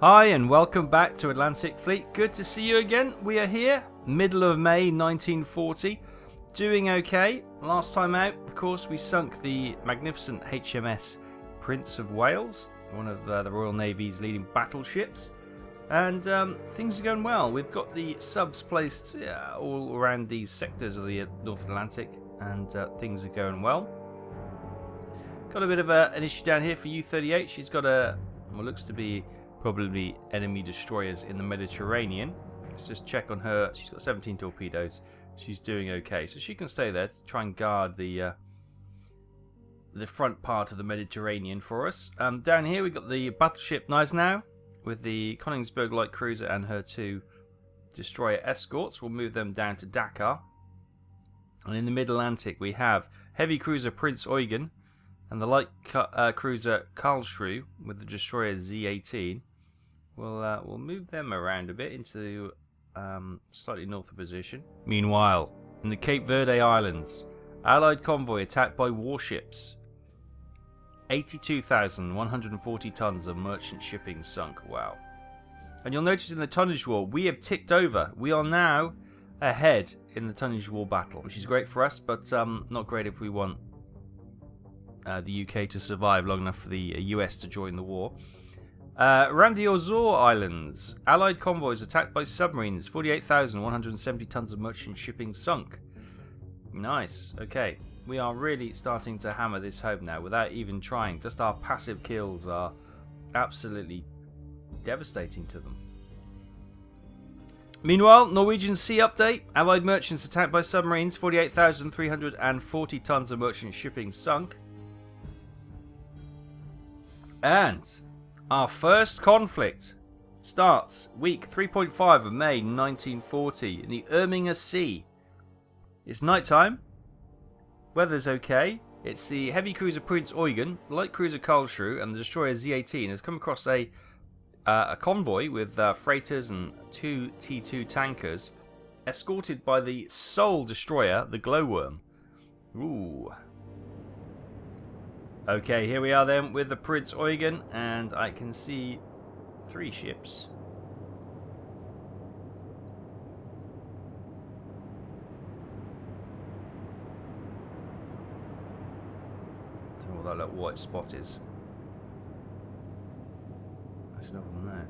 Hi and welcome back to Atlantic Fleet. Good to see you again. We are here, middle of May 1940, doing okay. Last time out, of course, we sunk the magnificent HMS Prince of Wales, one of the Royal Navy's leading battleships, and things are going well. We've got the subs placed all around these sectors of the North Atlantic, and things are going well. Got a bit of an issue down here for U-38. She's got what looks to be probably enemy destroyers in the Mediterranean. Let's just check on her. She's got 17 torpedoes. She's doing okay, so she can stay there to try and guard the front part of the Mediterranean for us. Down here we've got the battleship Gneisenau with the Königsberg light cruiser and her two destroyer escorts. We'll move them down to Dakar. And in the Mid-Atlantic we have heavy cruiser Prince Eugen and the light cruiser Karlsruhe with the destroyer Z-18. We'll move them around a bit into slightly north of position. Meanwhile, in the Cape Verde Islands, Allied convoy attacked by warships. 82,140 tons of merchant shipping sunk. Wow. And you'll notice in the tonnage war, we have ticked over. We are now ahead in the tonnage war battle, which is great for us, but not great if we want the UK to survive long enough for the US to join the war. Around the Azores Islands, Allied convoys attacked by submarines. 48,170 tons of merchant shipping sunk. Nice. Okay, we are really starting to hammer this home now without even trying. Just our passive kills are absolutely devastating to them. Meanwhile, Norwegian Sea update. Allied merchants attacked by submarines. 48,340 tons of merchant shipping sunk. And our first conflict starts week 3.5 of May 1940 in the Erminger Sea. It's night time. Weather's okay. It's the heavy cruiser Prince Eugen, light cruiser Karlsruhe, and the destroyer Z-18 has come across a convoy with freighters and two T2 tankers, escorted by the sole destroyer, the Glowworm. Ooh. Okay, here we are then with the Prince Eugen, and I can see 3 ships. I don't know what that little white spot is. There's another one there.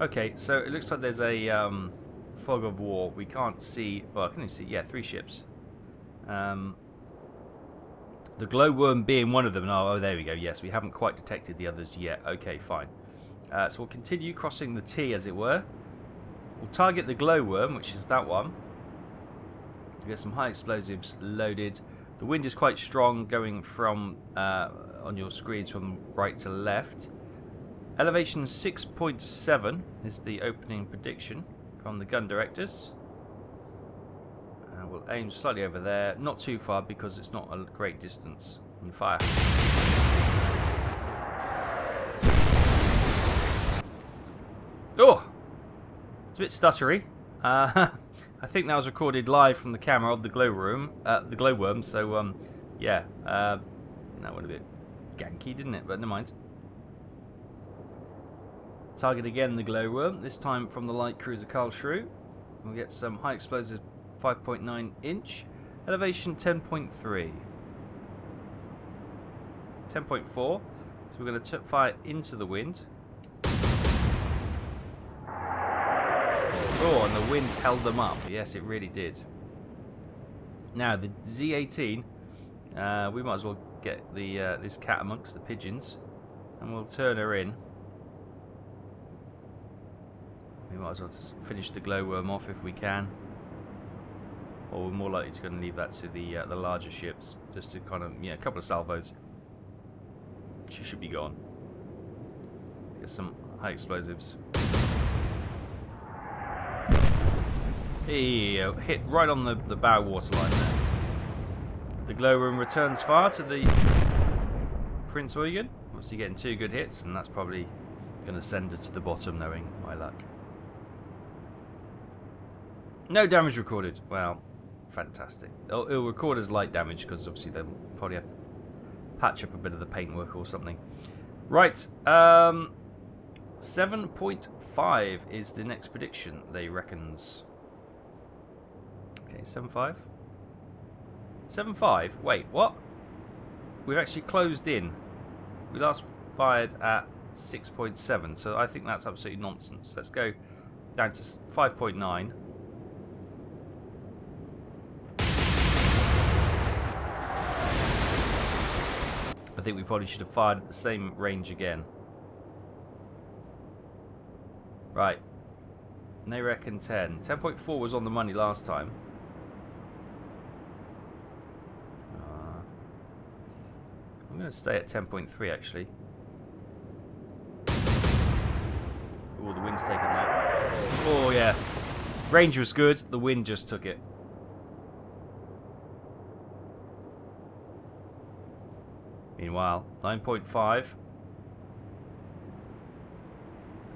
Okay, so it looks like there's a fog of war. We can't see. Well, I can see. Yeah, 3 ships. The Glowworm being one of them. Oh, there we go. Yes, we haven't quite detected the others yet. Okay, fine. So we'll continue crossing the T, as it were. We'll target the Glowworm, which is that one. We'll get some high explosives loaded. The wind is quite strong, going from on your screens from right to left. Elevation 6.7 is the opening prediction from the gun directors. We'll aim slightly over there, not too far because it's not a great distance, and fire. Oh! It's a bit stuttery. I think that was recorded live from the camera of the Glowworm, so yeah, that would have been ganky, didn't it? But never mind. Target again the Glowworm, this time from the light cruiser Karlsruhe. We'll get some high explosive 5.9 inch, elevation 10.3, 10.4. So we're going to fire into the wind. Oh, and the wind held them up. Yes, it really did. Now the Z-18, we might as well get the this cat amongst the pigeons, and we'll turn her in. We might as well just finish the Glowworm off if we can. Or we're more likely to going to leave that to the larger ships, just to kind of, a couple of salvos. She should be gone. Get some high explosives. Here, hit right on the bow waterline there. The Glowworm returns fire to the Prince Eugen. Obviously getting 2 good hits, and that's probably going to send her to the bottom, knowing my luck. No damage recorded. Well, fantastic. It'll record as light damage because obviously they'll probably have to patch up a bit of the paintwork or something. Right. 7.5 is the next prediction, they reckons. Okay, 7.5. 7.5? Wait, what? We've actually closed in. We last fired at 6.7, so I think that's absolutely nonsense. Let's go down to 5.9. I think we probably should have fired at the same range again. Right. And they reckon 10. 10.4 was on the money last time. I'm going to stay at 10.3 actually. Oh, the wind's taken that. Oh, yeah. Range was good. The wind just took it. Meanwhile, 9.5.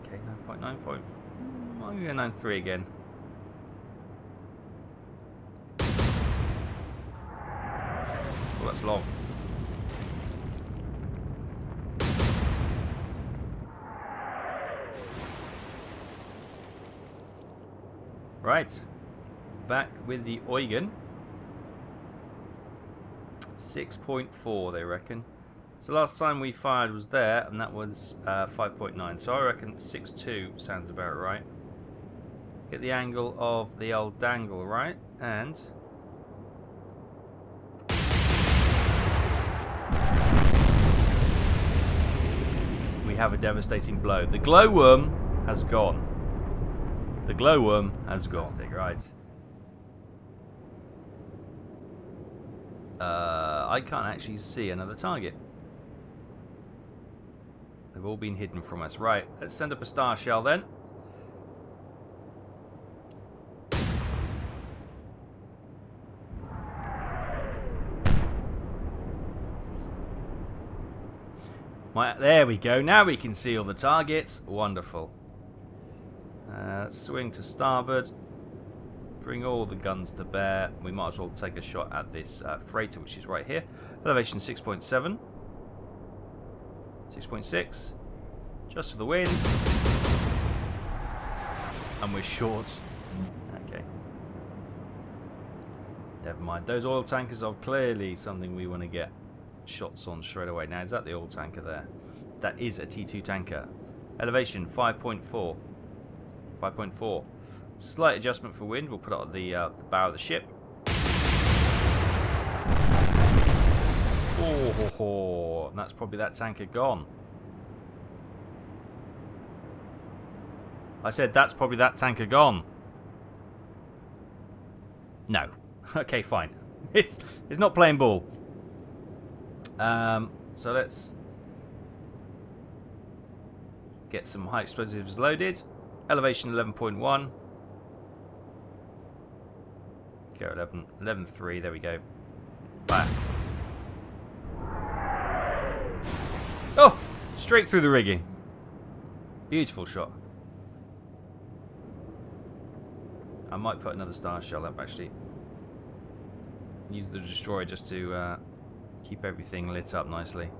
Okay, 9.9. I'm going to go 9.3 again. Oh, that's long. Right. Back with the Eugen. 6.4 they reckon. So last time we fired was there, and that was 5.9. So I reckon 6.2 sounds about right. Get the angle of the old dangle right, and we have a devastating blow. The glowworm has gone. The glowworm has gone. Right. I can't actually see another target. They've all been hidden from us. Right, let's send up a star shell then. Right, there we go. Now we can see all the targets. Wonderful. Swing to starboard. Bring all the guns to bear. We might as well take a shot at this freighter, which is right here. Elevation 6.7. 6.6. Just for the wind. And we're short. Okay. Never mind. Those oil tankers are clearly something we want to get shots on straight away. Now, is that the oil tanker there? That is a T2 tanker. Elevation 5.4. 5.4. Slight adjustment for wind. We'll put it on the bow of the ship. Oh, and that's probably that tanker gone. I said that's probably that tanker gone. No. Okay, fine. It's not playing ball. So let's get some high explosives loaded. Elevation 11.1. Go 11.3. There we go. Bam. Oh! Straight through the rigging. Beautiful shot. I might put another star shell up actually. Use the destroyer just to keep everything lit up nicely.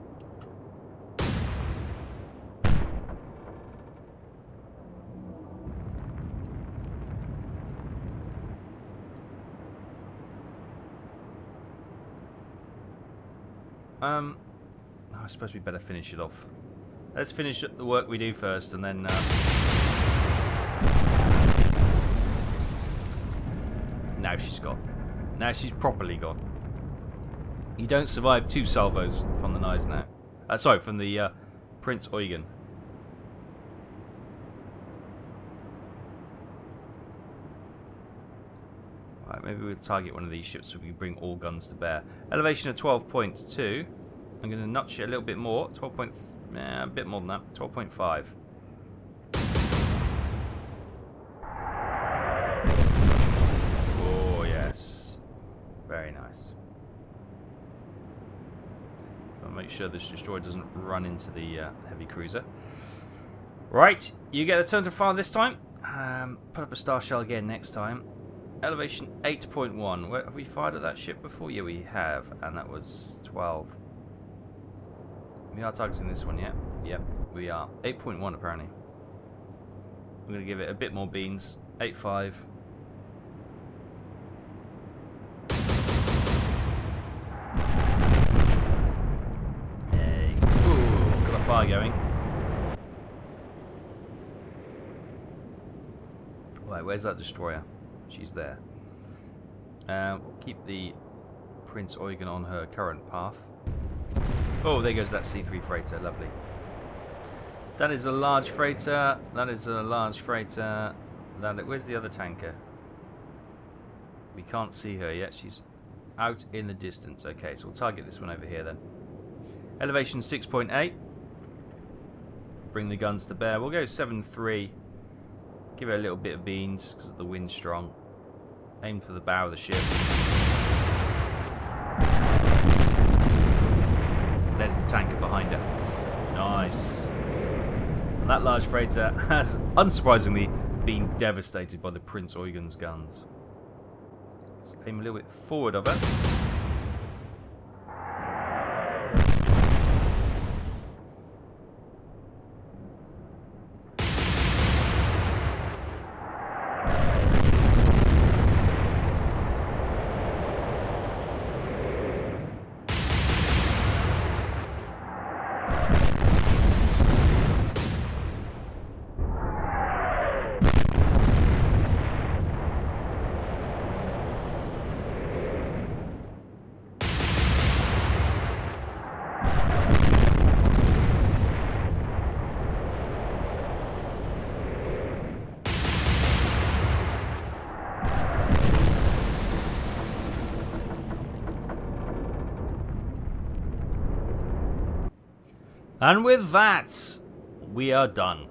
I suppose we better finish it off. Let's finish the work we do first, and then now she's gone. Now she's properly gone. You don't survive 2 salvos from the knives now. Sorry, from the Prince Eugen. Right, maybe we'll target one of these ships so we can bring all guns to bear. Elevation of 12.2. I'm going to notch it a little bit more. 12. A bit more than that. 12.5. Oh yes, very nice. I'll make sure this destroyer doesn't run into the heavy cruiser. Right, you get a turn to fire this time. Put up a star shell again next time. Elevation 8.1. Where have we fired at that ship before? Yeah, we have, and that was 12. We are targeting this one, yeah. Yep, we are. 8.1 apparently. I'm going to give it a bit more beans. 8.5. Hey. Ooh, got a fire going. Right, where's that destroyer? She's there. We'll keep the Prince Eugen on her current path. Oh, there goes that C3 freighter. Lovely. That is a large freighter. That is a large freighter. Where's the other tanker? We can't see her yet. She's out in the distance. Okay, so we'll target this one over here then. Elevation 6.8. Bring the guns to bear. We'll go 7.3. Give it a little bit of beans because the wind's strong. Aim for the bow of the ship. There's the tanker behind her. Nice. That large freighter has, unsurprisingly, been devastated by the Prince Eugen's guns. Let's aim a little bit forward of her. And with that, we are done.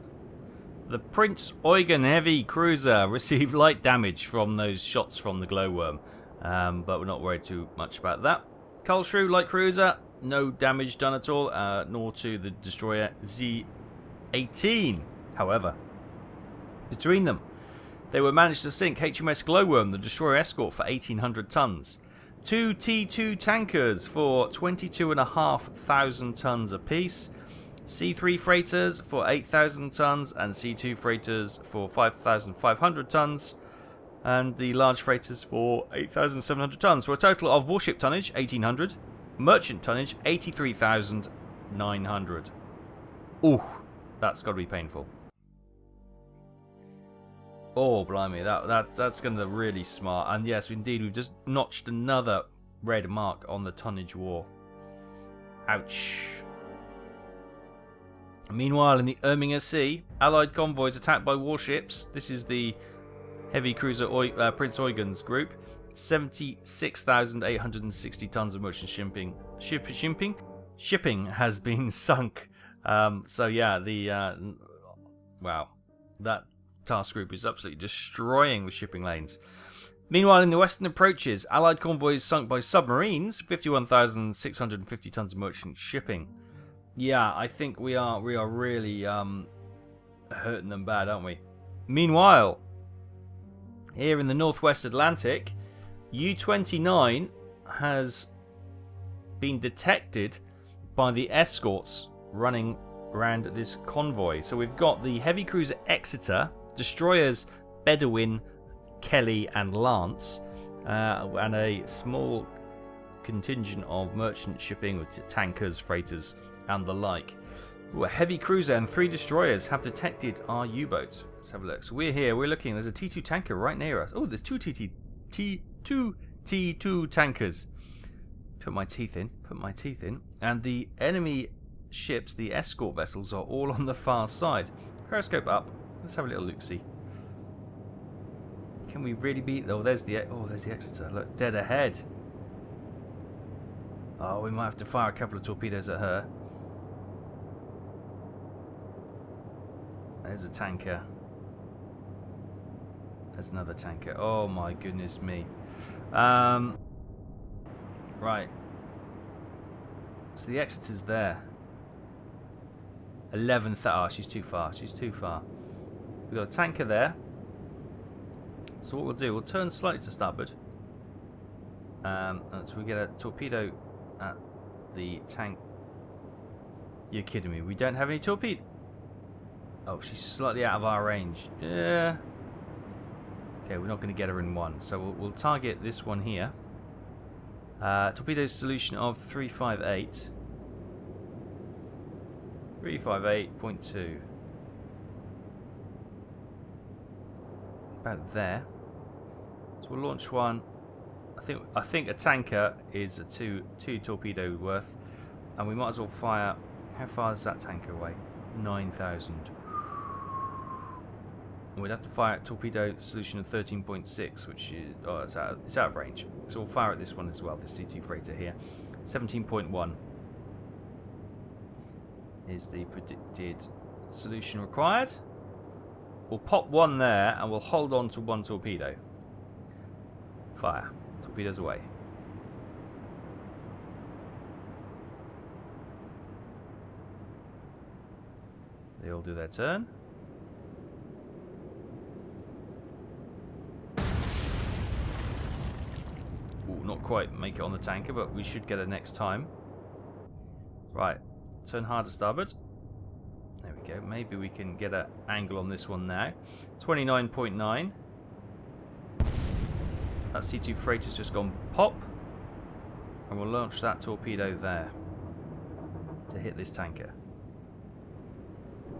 The Prince Eugen heavy cruiser received light damage from those shots from the glowworm, but we're not worried too much about that. Karlsruhe light cruiser, no damage done at all, nor to the destroyer Z-18. However, between them, they were managed to sink HMS Glowworm, the destroyer escort, for 1,800 tons. 2 T2 tankers for 22,500 tons apiece. C3 freighters for 8,000 tons and C2 freighters for 5,500 tons, and the large freighters for 8,700 tons, for a total of warship tonnage 1,800, merchant tonnage 83,900. Ooh, that's got to be painful. Oh, blimey, that's going to be really smart. And yes, indeed, we've just notched another red mark on the tonnage war. Ouch. Meanwhile, in the Irminger Sea, Allied convoys attacked by warships. This is the heavy cruiser Prince Eugen's group. 76,860 tons of merchant shipping has been sunk. So yeah, wow, that task group is absolutely destroying the shipping lanes. Meanwhile, in the western approaches, Allied convoys sunk by submarines. 51,650 tons of merchant shipping. Yeah, I think we are really hurting them bad, aren't we? Meanwhile, here in the northwest Atlantic, U-29 has been detected by the escorts running around this convoy. So we've got the heavy cruiser Exeter, destroyers Bedouin, Kelly and Lance, and a small contingent of merchant shipping with tankers, freighters and the like. Ooh, a heavy cruiser and 3 destroyers have detected our U-boats. Let's have a look. So we're here, we're looking, there's a T2 tanker right near us. Oh, there's two T2 tankers. Put my teeth in. And the enemy ships, the escort vessels, are all on the far side. Periscope up. Let's have a little look-see. Can we really beat... there's the Exeter. Look, dead ahead. Oh, we might have to fire a couple of torpedoes at her. There's a tanker. There's another tanker. Oh my goodness me. Right. So the Exeter's there. 11th. Oh, she's too far. We've got a tanker there. So what we'll do, we'll turn slightly to starboard. So we get a torpedo at the tank. You're kidding me. We don't have any torpedo. Oh, she's slightly out of our range. Yeah. Okay, we're not going to get her in one. So we'll target this one here. Torpedo solution of 358. 358.2. About there. So we'll launch one. I think a tanker is a two torpedo worth, and we might as well fire. How far is that tanker away? 9,000. We'd have to fire at torpedo solution of 13.6, which is it's out of range. So we'll fire at this one as well. This C2 freighter here, 17.1 is the predicted solution required. We'll pop one there, and we'll hold on to one torpedo. Fire. Torpedoes away. They all do their turn. Ooh, not quite make it on the tanker, but we should get it next time. Right. Turn hard to starboard. There we go. Maybe we can get an angle on this one now. 29.9. That C2 freighter's just gone pop. And we'll launch that torpedo there to hit this tanker.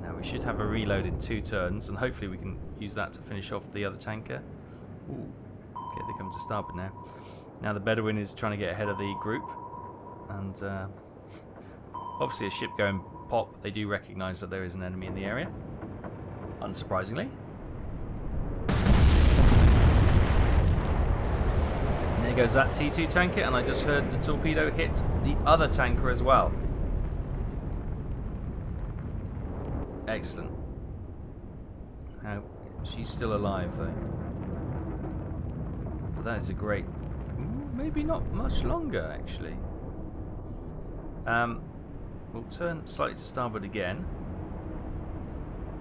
Now we should have a reload in 2 turns, and hopefully we can use that to finish off the other tanker. Ooh. Okay, they come to starboard now. Now the Bedouin is trying to get ahead of the group. And obviously a ship going pop, they do recognise that there is an enemy in the area. Unsurprisingly. And there goes that T2 tanker, and I just heard the torpedo hit the other tanker as well. Excellent. Now, she's still alive though. But that is a great... maybe not much longer actually. We'll turn slightly to starboard again.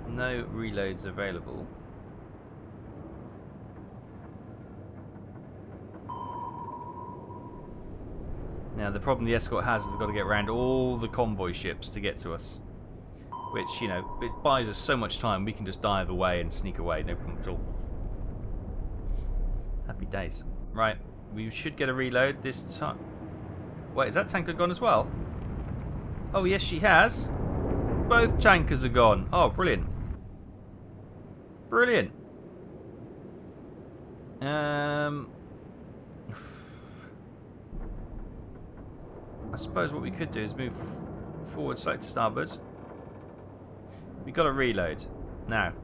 No reloads available. Now the problem the escort has is they've got to get around all the convoy ships to get to us. Which, you know, it buys us so much time, we can just dive away and sneak away, no problem at all. Happy days. Right, we should get a reload this time. Wait, is that tanker gone as well? Oh, yes, she has. Both tankers are gone. Oh, brilliant. Brilliant. I suppose what we could do is move forward slightly to starboard. We've got to reload. Now,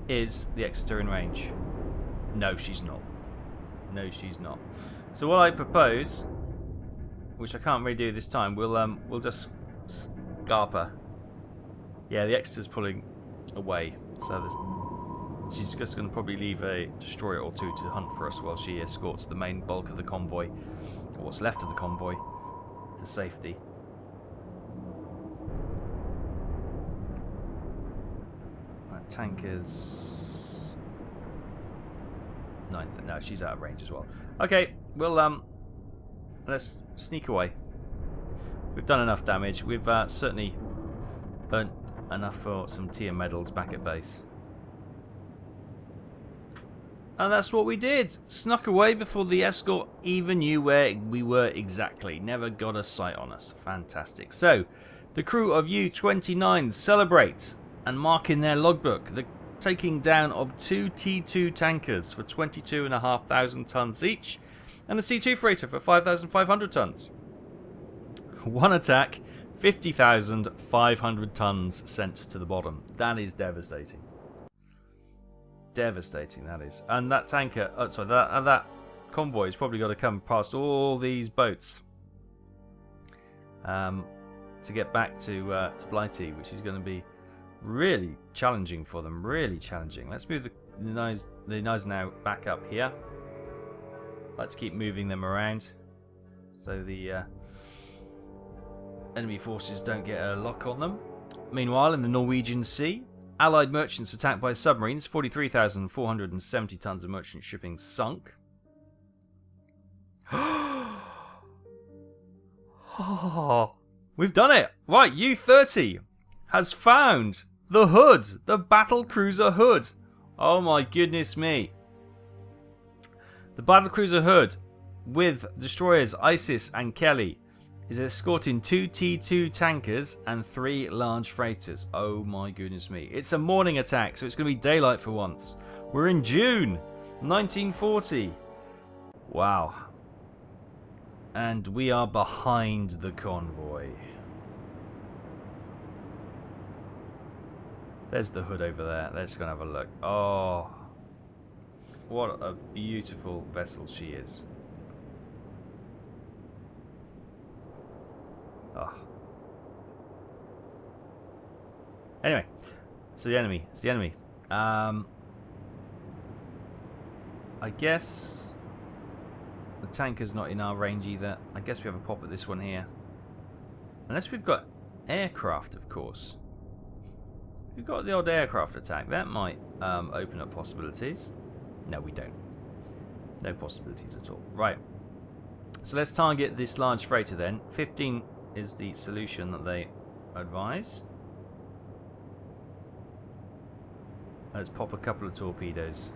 is the Exeter in range? No, she's not. No, she's not. So what I propose, which I can't really do this time, we'll just scarp her. Yeah, the Exeter's pulling away, so she's just going to probably leave a destroyer or two to hunt for us while she escorts the main bulk of the convoy, or what's left of the convoy, to safety. That tanker's... ninth. No, she's out of range as well. Okay, we'll let's sneak away. We've done enough damage. We've certainly earned enough for some tier medals back at base. And that's what we did. Snuck away before the escort even knew where we were exactly. Never got a sight on us. Fantastic. So, the crew of U-29 celebrate and mark in their logbook the taking down of 2 T2 tankers for 22,500 tons each, and a C2 freighter for 5,500 tons. One attack, 50,500 tons sent to the bottom. That is devastating. Devastating, that is. And that tanker, that convoy has probably got to come past all these boats to get back to Blighty, which is going to be really challenging for them. Really challenging. Let's move the nose now back up here. Let's keep moving them around so the enemy forces don't get a lock on them. Meanwhile, in the Norwegian Sea, Allied merchants attacked by submarines. 43,470 tons of merchant shipping sunk. Oh, we've done it! Right, U-30 has found the Hood, the battle cruiser Hood. Oh my goodness me. The battle cruiser Hood, with destroyers Isis and Kelly, is escorting 2 T2 tankers and 3 large freighters. Oh my goodness me. It's a morning attack, so it's going to be daylight for once. We're in June 1940. Wow. And we are behind the convoy. There's the Hood over there. Let's go and have a look. Oh, what a beautiful vessel she is. Oh. Anyway, it's the enemy. It's the enemy. I guess the tanker's not in our range either. I guess we have a pop at this one here. Unless we've got aircraft, of course. We've got the odd aircraft attack. That might open up possibilities. No, we don't. No possibilities at all. Right. So let's target this large freighter then. 15 is the solution that they advise. Let's pop a couple of torpedoes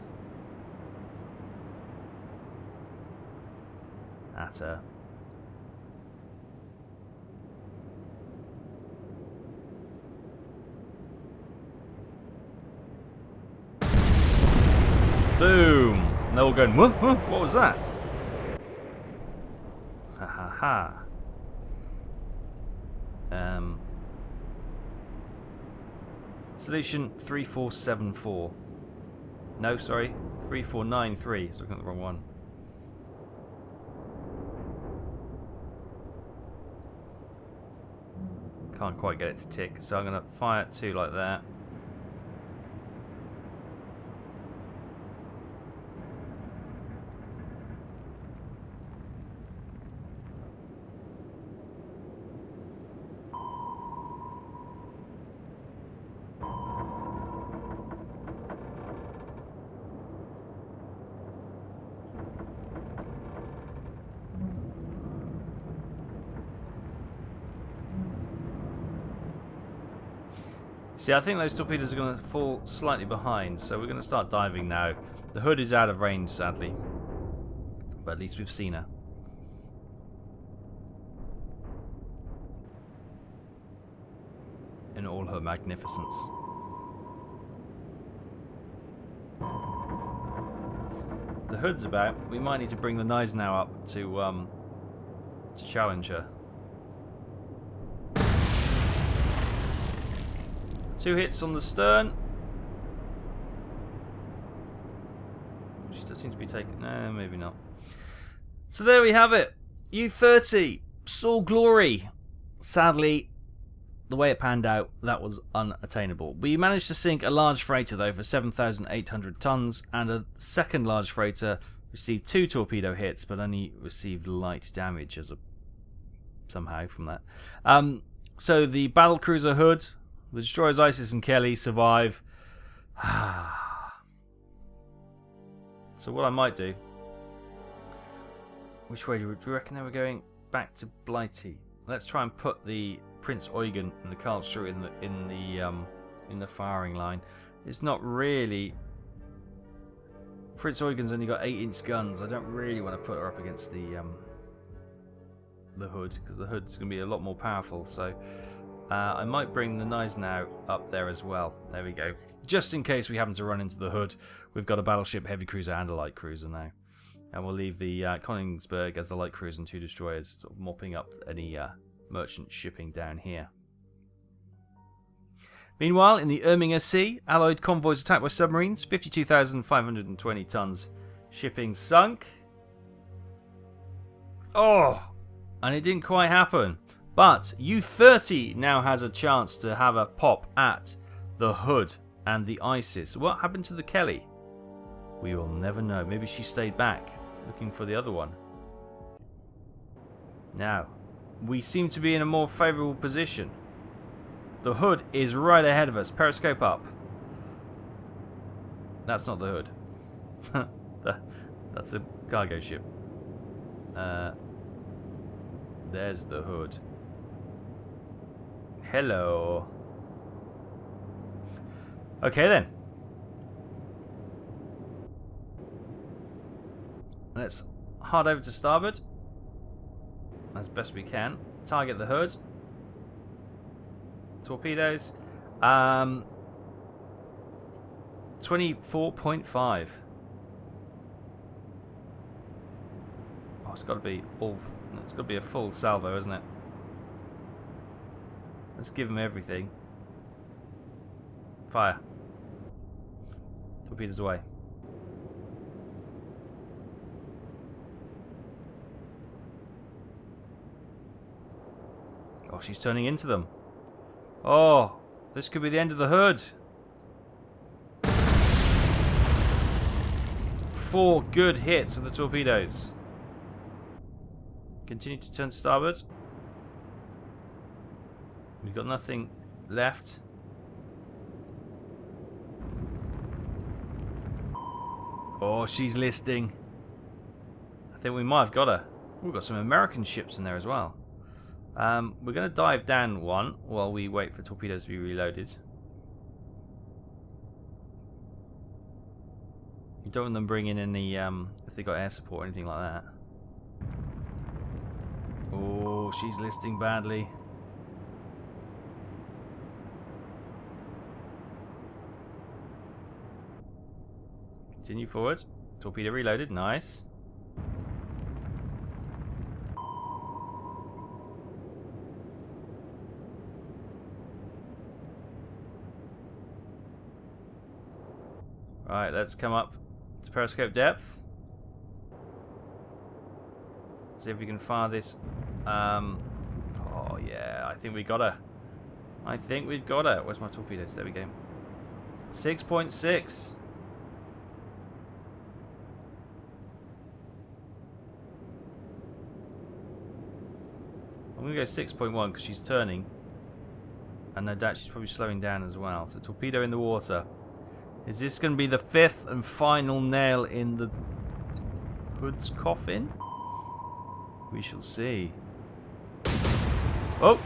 at her. Boom! And they're all going, what? What was that? Ha ha ha. Solution 3474. No, sorry, 3493. I was looking at the wrong one. Can't quite get it to tick, so I'm going to fire at 2 like that. See, I think those torpedoes are going to fall slightly behind, so we're going to start diving now. The Hood is out of range, sadly. But at least we've seen her. In all her magnificence. The Hood's about. We might need to bring the Gneisenau up to challenge her. 2 hits on the stern. She does seem to be taking... No, maybe not. So there we have it. U-30 saw glory. Sadly, the way it panned out, that was unattainable. We managed to sink a large freighter, though, for 7,800 tons, and a second large freighter received 2 torpedo hits, but only received light damage as a somehow from that. So the battle cruiser Hood, the destroyers Isis and Kelly survive. So what I might do... Which way do you reckon they were going? Back to Blighty. Let's try and put the Prince Eugen and the Karlsruhe in the firing line. It's not really... Prince Eugen's only got 8-inch guns. I don't really want to put her up against the Hood, because the Hood's going to be a lot more powerful. So I might bring the Gneisenau up there as well. There we go. Just in case we happen to run into the Hood, we've got a battleship, heavy cruiser, and a light cruiser now. And we'll leave the Königsberg as the light cruiser and 2 destroyers, sort of mopping up any merchant shipping down here. Meanwhile, in the Irminger Sea, Allied convoys attacked by submarines, 52,520 tons shipping sunk. Oh, and it didn't quite happen. But U-30 now has a chance to have a pop at the Hood and the Isis. What happened to the Kelly? We will never know. Maybe she stayed back, looking for the other one. Now, we seem to be in a more favourable position. The Hood is right ahead of us. Periscope up. That's not the Hood. That's a cargo ship. There's the Hood. Hello. Okay then. Let's hard over to starboard as best we can. Target the hood. Torpedoes. 24.5. Oh, it's got to be all. It's got to be a full salvo, isn't it? Let's give them everything. Fire. Torpedoes away. Oh, she's turning into them. Oh, this could be the end of the hood. 4 good hits of the torpedoes. Continue to turn starboard. We've got nothing left. Oh, she's listing. I think we might have got her. We've got some American ships in there as well. We're going to dive down one while we wait for torpedoes to be reloaded. You don't want them bringing any, if they got air support or anything like that. Oh, she's listing badly. Continue forward. Torpedo reloaded. Nice. Right, let's come up to periscope depth. See if we can fire this. Oh yeah, I think we got her. I think we've got her. Where's my torpedoes? There we go. 6.6. I'm going to go 6.1 because she's turning. And no doubt she's probably slowing down as well. So torpedo in the water. Is this going to be the 5th and final nail in the hood's coffin? We shall see. Oh!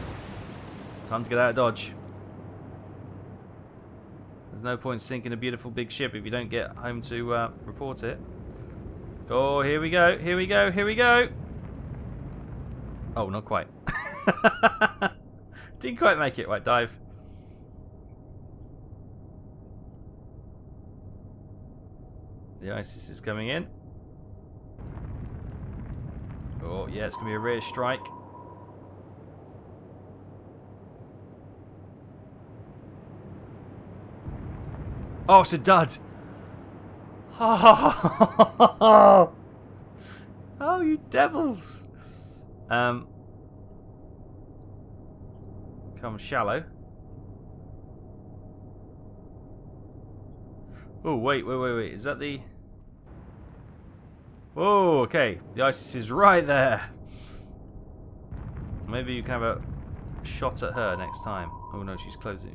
Time to get out of Dodge. There's no point sinking a beautiful big ship if you don't get home to report it. Oh, here we go, here we go, here we go! Oh, not quite. Didn't quite make it. Right, dive. The ISIS is coming in. Oh, yeah, it's going to be a rear strike. Oh, it's a dud. Oh, you devils. Come shallow. Oh, wait. Is that the... Oh, okay. The ISIS is right there. Maybe you can have a shot at her next time. Oh no, she's closing.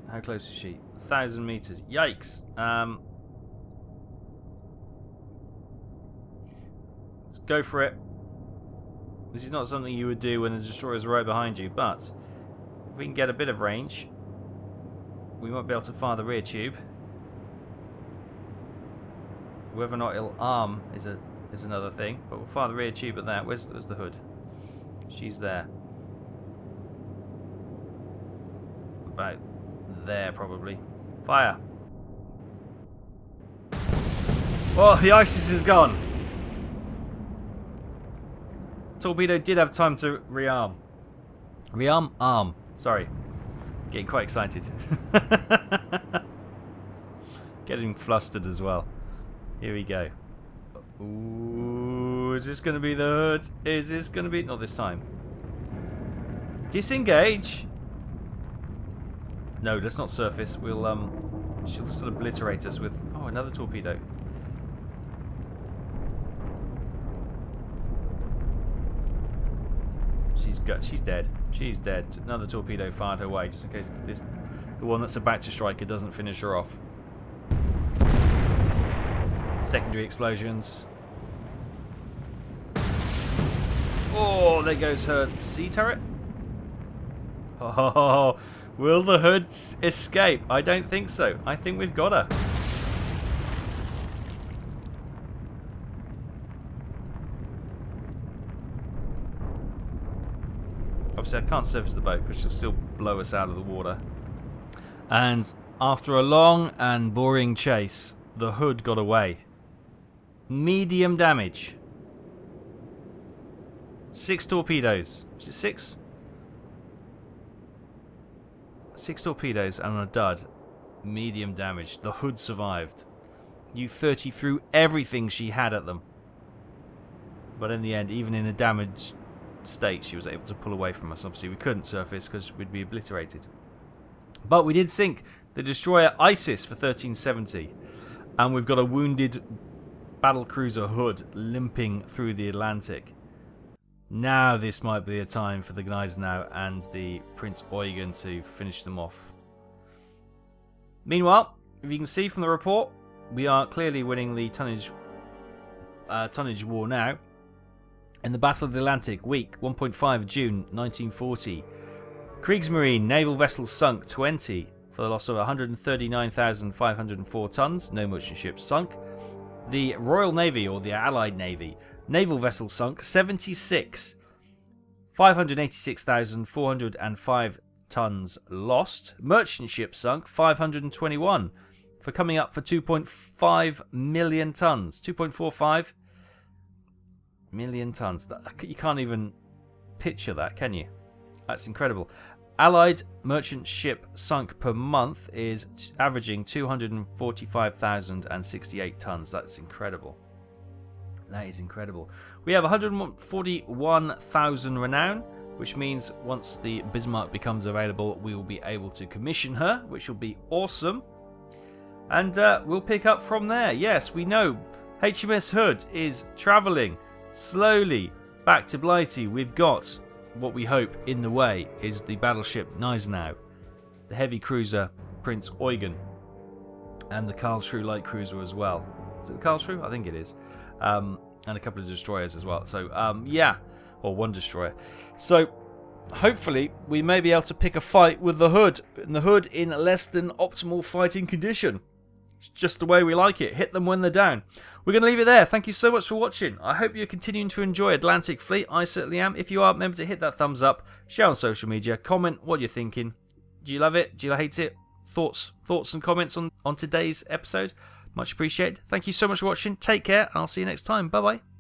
Ooh. How close is she? 1,000 meters. Yikes. Let's go for it. This is not something you would do when the destroyer's right behind you, but if we can get a bit of range, we might be able to fire the rear tube. Whether or not it'll arm is another thing, but we'll fire the rear tube at that. Where's the hood? She's there. About there, probably. Fire! Oh, the ISIS is gone! Torpedo did have time to rearm. Rearm? Arm. Sorry. Getting quite excited. Getting flustered as well. Here we go. Ooh, is this going to be the hood? Is this going to be... Not this time. Disengage! No, let's not surface. We'll, she'll still obliterate us with... Oh, another torpedo. She's dead. She's dead. Another torpedo fired her way, just in case the one that's about to strike her doesn't finish her off. Secondary explosions. Oh! Oh, there goes her sea turret. Oh, will the hood escape? I don't think so. I think we've got her. Obviously, I can't service the boat because she'll still blow us out of the water. And after a long and boring chase, the hood got away. Medium damage. 6 torpedoes. Is it 6? 6 torpedoes and a dud. Medium damage. The hood survived. U-30 threw everything she had at them. But in the end, even in a damaged state, she was able to pull away from us. Obviously, we couldn't surface because we'd be obliterated. But we did sink the destroyer ISIS for 1370. And we've got a wounded battlecruiser Hood limping through the Atlantic. Now this might be a time for the Gneisenau and the Prince Eugen to finish them off. Meanwhile, if you can see from the report, we are clearly winning the tonnage war now. In the Battle of the Atlantic, week 1.5 June 1940, Kriegsmarine naval vessels sunk 20 for the loss of 139,504 tons, no merchant ships sunk. The Royal Navy, or the Allied Navy, naval vessels sunk 76, 586,405 tons lost. Merchant ships sunk 521 for coming up for 2.5 million tons. 2.45 million tons. You can't even picture that, can you? That's incredible. Allied merchant ship sunk per month is averaging 245,068 tons. That's incredible. That is incredible. We have 141,000 renown, which means once the Bismarck becomes available, we will be able to commission her, which will be awesome. And we'll pick up from there. Yes, we know HMS Hood is travelling slowly back to Blighty. We've got what we hope in the way is the battleship Gneisenau, the heavy cruiser Prince Eugen, and the Karlsruhe light cruiser as well. Is it the Karlsruhe? I think it is. And a couple of destroyers as well. So, yeah. Or one destroyer. So, hopefully, we may be able to pick a fight with the Hood. And the Hood in less than optimal fighting condition. It's just the way we like it. Hit them when they're down. We're going to leave it there. Thank you so much for watching. I hope you're continuing to enjoy Atlantic Fleet. I certainly am. If you are, remember to hit that thumbs up. Share on social media. Comment what you're thinking. Do you love it? Do you hate it? Thoughts and comments on today's episode. Much appreciated. Thank you so much for watching. Take care. I'll see you next time. Bye-bye.